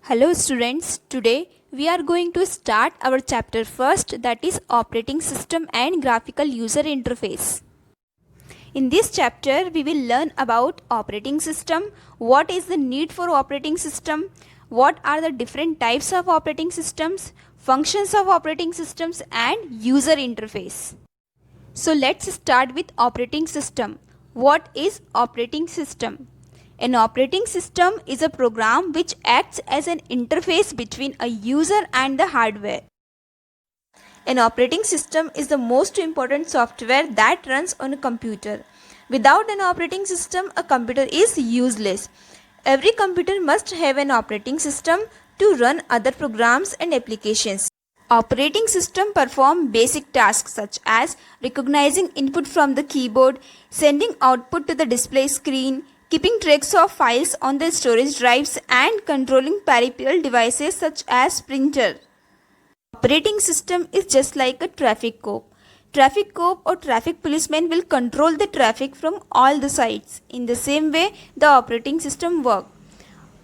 Hello students, today we are going to start our chapter first, that is operating system and graphical user interface. In this chapter we will learn about operating system, what is the need for operating system, what are the different types of operating systems, functions of operating systems and user interface. So let's start with operating system. What is operating system? An operating system is a program which acts as an interface between a user and the hardware. An operating system is the most important software that runs on a computer. Without an operating system, a computer is useless. Every computer must have an operating system to run other programs and applications. Operating system perform basic tasks such as recognizing input from the keyboard, sending output to the display screen, keeping tracks of files on the storage drives and controlling peripheral devices such as printer. Operating system is just like a traffic cop. Traffic cop or traffic policeman will control the traffic from all the sides. In the same way, the operating system works.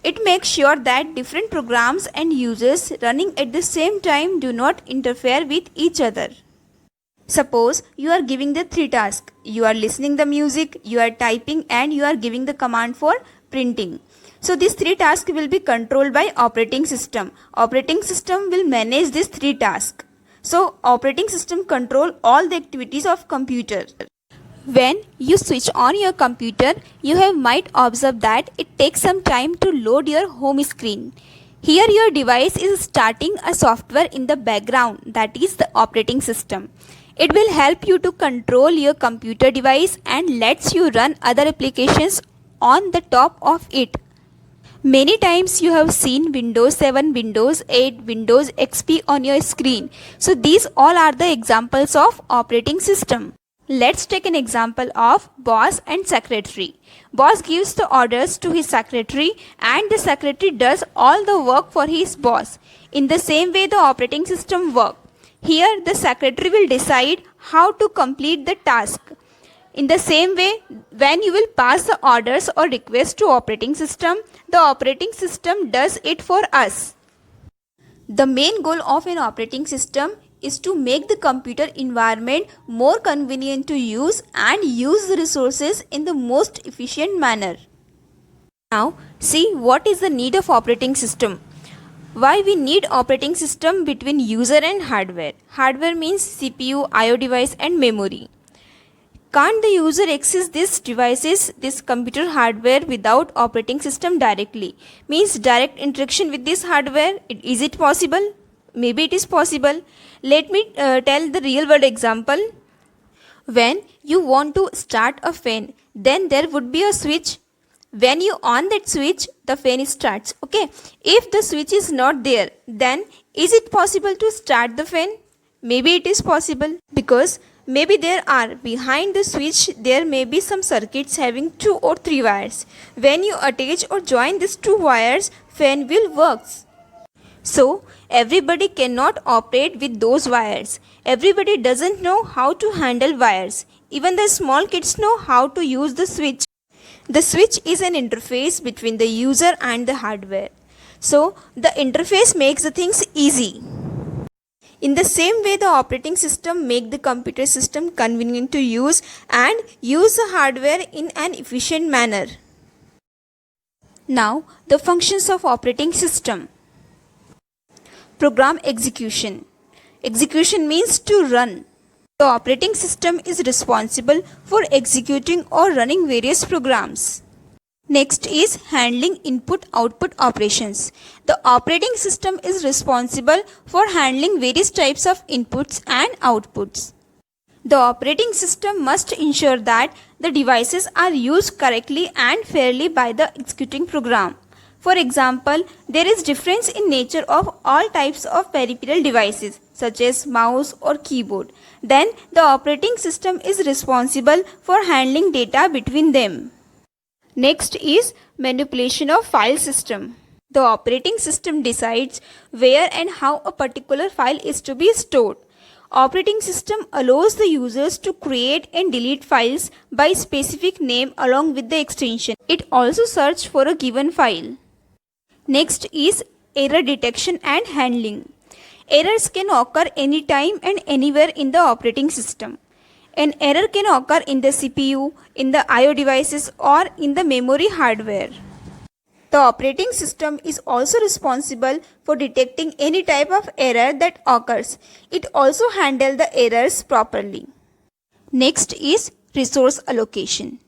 It makes sure that different programs and users running at the same time do not interfere with each other. Suppose you are giving the three tasks. You are listening the music, you are typing and you are giving the command for printing. So these three tasks will be controlled by operating system. Operating system will manage these three tasks. So operating system control all the activities of computer. When you switch on your computer, you might observe that it takes some time to load your home screen. Here your device is starting a software in the background, that is the operating system. It will help you to control your computer device and lets you run other applications on the top of it. Many times you have seen Windows 7, Windows 8, Windows XP on your screen. So these all are the examples of operating system. Let's take an example of boss and secretary. Boss gives the orders to his secretary and the secretary does all the work for his boss. In the same way the operating system works. Here the secretary will decide how to complete the task. In the same way, when you will pass the orders or requests to operating system, the operating system does it for us. The main goal of an operating system is to make the computer environment more convenient to use and use the resources in the most efficient manner. Now, see what is the need of operating system. Why we need operating system between user and hardware. Hardware means CPU, IO device and memory. Can't the user access these devices, this computer hardware without operating system directly? Means direct interaction with this hardware. Is it possible? Maybe it is possible. Let me tell the real world example. When you want to start a fan, then there would be a switch. When you on that switch, the fan starts. Okay. If the switch is not there, then is it possible to start the fan? Maybe it is possible because maybe there are behind the switch there may be some circuits having 2 or 3 wires. When you attach or join these 2 wires, fan will work. So everybody cannot operate with those wires. Everybody doesn't know how to handle wires. Even the small kids know how to use the switch. The switch is an interface between the user and the hardware. So the interface makes the things easy. In the same way, the operating system makes the computer system convenient to use and use the hardware in an efficient manner. Now, the functions of operating system. Program execution. Execution means to run. The operating system is responsible for executing or running various programs. Next is handling input-output operations. The operating system is responsible for handling various types of inputs and outputs. The operating system must ensure that the devices are used correctly and fairly by the executing program. For example, there is difference in nature of all types of peripheral devices such as mouse or keyboard. Then the operating system is responsible for handling data between them. Next is manipulation of file system. The operating system decides where and how a particular file is to be stored. Operating system allows the users to create and delete files by specific name along with the extension. It also searches for a given file. Next is error detection and handling. Errors can occur anytime and anywhere in the operating system. An error can occur in the CPU, in the I/O devices, or in the memory hardware. The operating system is also responsible for detecting any type of error that occurs. It also handles the errors properly. Next is resource allocation.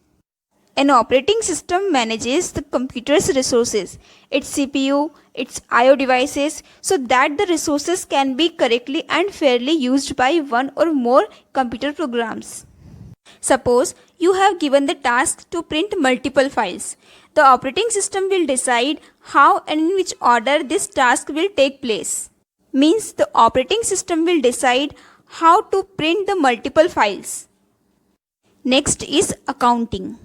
An operating system manages the computer's resources, its CPU, its I/O devices, so that the resources can be correctly and fairly used by one or more computer programs. Suppose you have given the task to print multiple files. The operating system will decide how and in which order this task will take place. Means the operating system will decide how to print the multiple files. Next is accounting.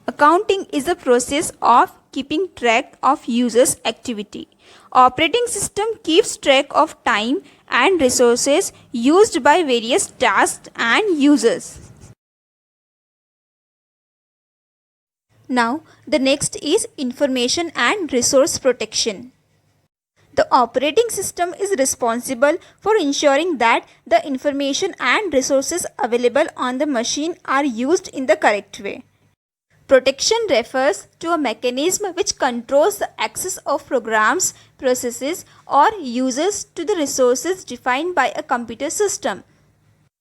Accounting is the process of keeping track of users' activity. Operating system keeps track of time and resources used by various tasks and users. Now, the next is information and resource protection. The operating system is responsible for ensuring that the information and resources available on the machine are used in the correct way. Protection refers to a mechanism which controls the access of programs, processes, or users to the resources defined by a computer system.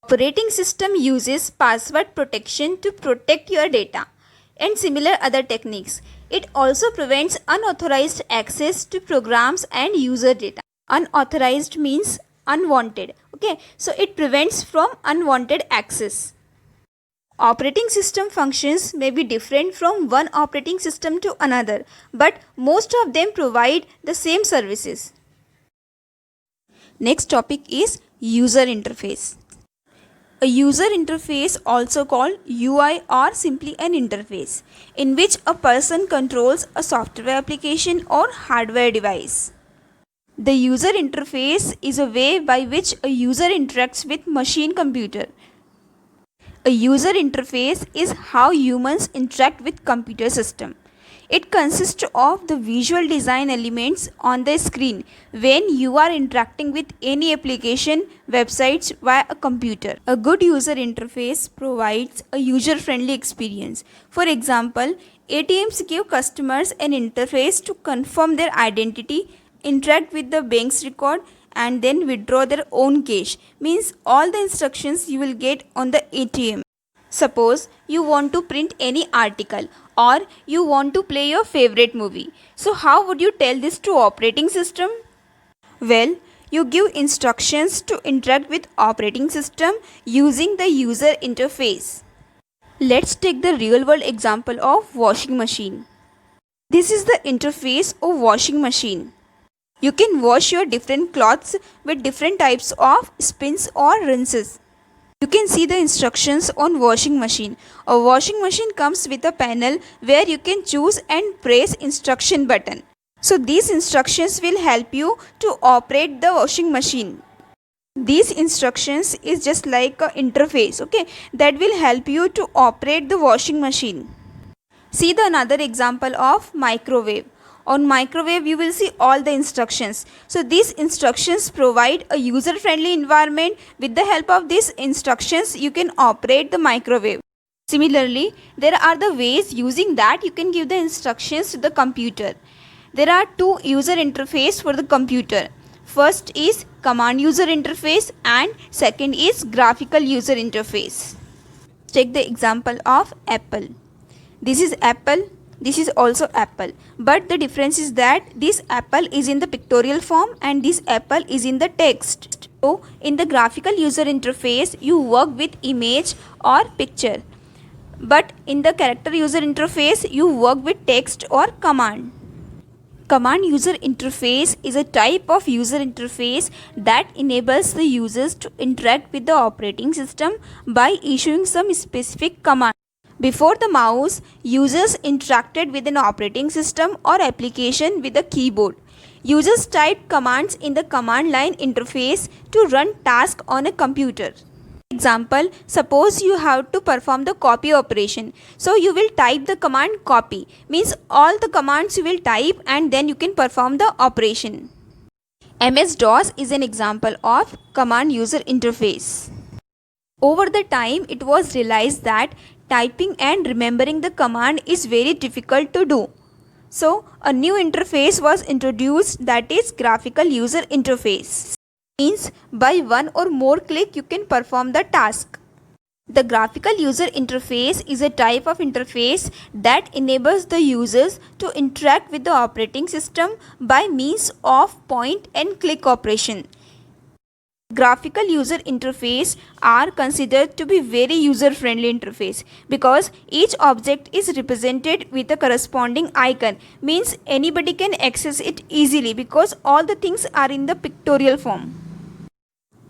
Operating system uses password protection to protect your data and similar other techniques. It also prevents unauthorized access to programs and user data. Unauthorized means unwanted. Okay, so it prevents from unwanted access. Operating system functions may be different from one operating system to another, but most of them provide the same services. Next topic is user interface. A user interface, also called UI or simply an interface, in which a person controls a software application or hardware device. The user interface is a way by which a user interacts with machine computer. A user interface is how humans interact with computer system. It consists of the visual design elements on the screen when you are interacting with any application, websites via a computer. A good user interface provides a user-friendly experience. For example, ATMs give customers an interface to confirm their identity, interact with the bank's record, and then withdraw their own cash. Means all the instructions you will get on the ATM. Suppose you want to print any article or you want to play your favorite movie. So how would you tell this to operating system? Well, you give instructions to interact with operating system using the user interface. Let's take the real world example of washing machine. This is the interface of washing machine. You can wash your different clothes with different types of spins or rinses. You can see the instructions on washing machine. A washing machine comes with a panel where you can choose and press instruction button. So these instructions will help you to operate the washing machine. These instructions is just like an interface, okay, that will help you to operate the washing machine. See the another example of microwave. On microwave you will see all the instructions. So these instructions provide a user friendly environment. With the help of these instructions you can operate the microwave. Similarly, there are the ways using that you can give the instructions to the computer. There are two user interface for the computer. First is command user interface and second is graphical user interface. Take the example of Apple. This is Apple. This is also Apple, but the difference is that this apple is in the pictorial form and this apple is in the text. So in the graphical user interface you work with image or picture, but in the character user interface you work with text or command. Command user interface is a type of user interface that enables the users to interact with the operating system by issuing some specific command. Before the mouse, users interacted with an operating system or application with a keyboard. Users typed commands in the command line interface to run tasks on a computer. For example, suppose you have to perform the copy operation. So you will type the command copy, means all the commands you will type and then you can perform the operation. MS-DOS is an example of command user interface. Over the time, it was realized that typing and remembering the command is very difficult to do. So a new interface was introduced, that is graphical user interface. Means by one or more click you can perform the task. The graphical user interface is a type of interface that enables the users to interact with the operating system by means of point and click operation. Graphical user interface are considered to be very user-friendly interface because each object is represented with a corresponding icon, means anybody can access it easily because all the things are in the pictorial form.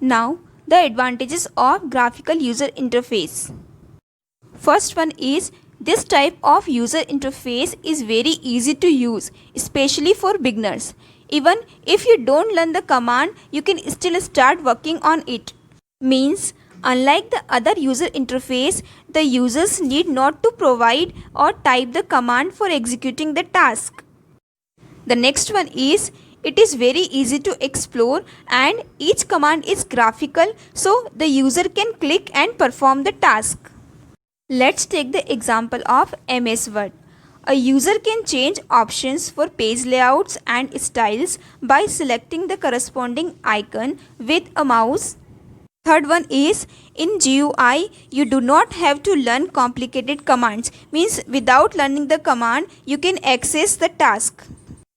Now, the advantages of graphical user interface. First one is, this type of user interface is very easy to use, especially for beginners. Even if you don't learn the command, you can still start working on it. Means, unlike the other user interface, the users need not to provide or type the command for executing the task. The next one is, it is very easy to explore and each command is graphical, so the user can click and perform the task. Let's take the example of MS Word. A user can change options for page layouts and styles by selecting the corresponding icon with a mouse. Third one is, in GUI you do not have to learn complicated commands, means without learning the command you can access the task.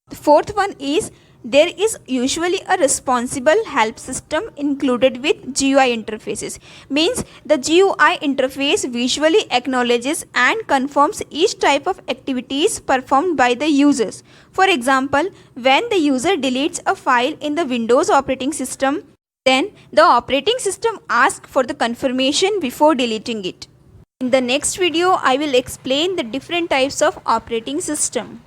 The fourth one is, there is usually a responsible help system included with GUI interfaces, means the GUI interface visually acknowledges and confirms each type of activities performed by the users. For example, when the user deletes a file in the Windows operating system, then the operating system asks for the confirmation before deleting it. In the next video, I will explain the different types of operating system.